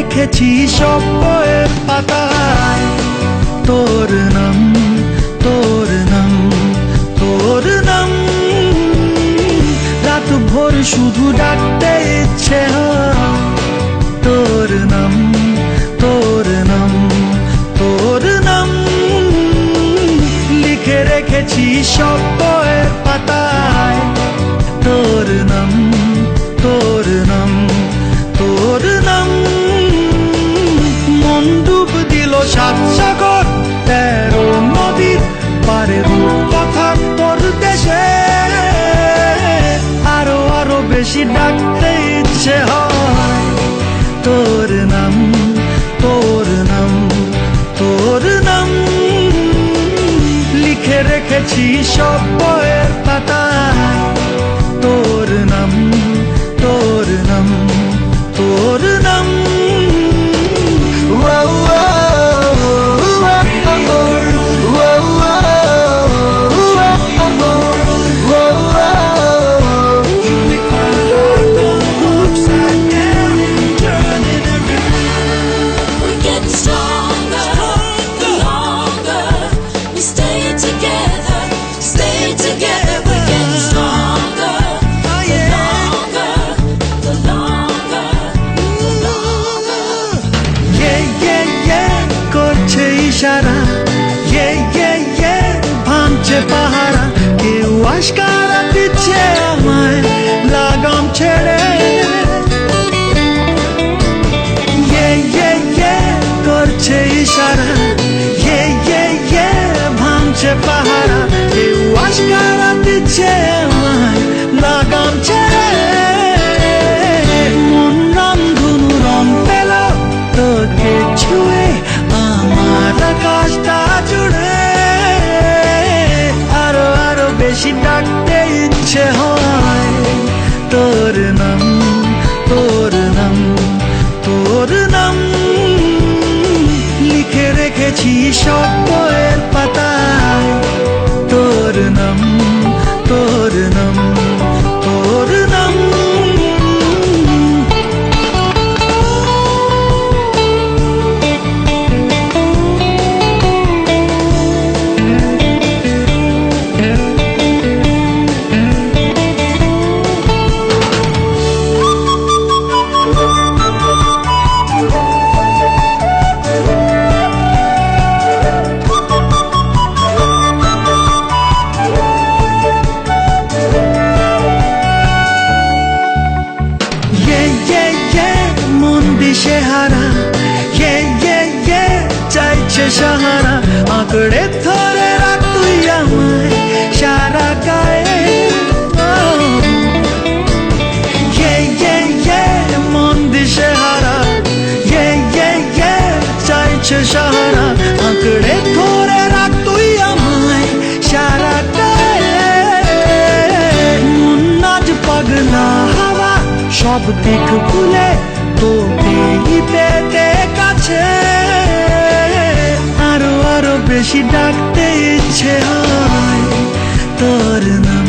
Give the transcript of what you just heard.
রেখেছি সব বইয়ের পাতায় তোর নাম, তোর নাম, তোর নাম। রাত ভোর শুধু ডাকতে ইচ্ছে হয় তোর নাম, তোর নাম, তোর নাম। লিখে রেখেছি সব বইয়ের পাতায় তোর নাম, তোর নাম, তোর নাম। মন ডুব দিল সাত সাগর 13 নদীর পারে কথা তোর দেশে আরো আরো বেশি ডাকতে ইচ্ছে হয় তোর নাম, তোর নাম, তোর নাম। লিখে রেখেছি সব বইয়ের পাতায় তোর নাম, তোর নাম, তোর নাম। ইশারা ভাঙছে পাহারা, কেউ আশকারা দিচ্ছে আমায় লাগাম ছেড়ে। করছে ইশারা ভাঙছে পাহারা, কেউ আশকারা দিচ্ছে আমায় লাগাম ছেড়ে। মন রামধনু রং পেল তোকে ছুঁয়ে আমার আকাশটা জুড়ে আরো আরো বেশি ডাকতে ইচ্ছে হয় তোর নাম, তোর নাম, তোর নাম। লিখে রেখেছি সব বইয়ের পাতায় তোর নাম, তোর নাম, তোর নাম। মন দিশেহারা চাইছে সাহারা, আঁকড়ে ধরে রাখ তুই আমায় সারা গায়ে। মন দিশেহারা চাইছে সাহারা, আঁকড়ে ধরে রাখ তুই আমায় সারা গায়ে। মন আজ পাগলা হাওয়া সব দিক ভুলে তোকে পেতে কাছে আরো আরো বেশি ডাকতে ইচ্ছে হয় তোর নাম।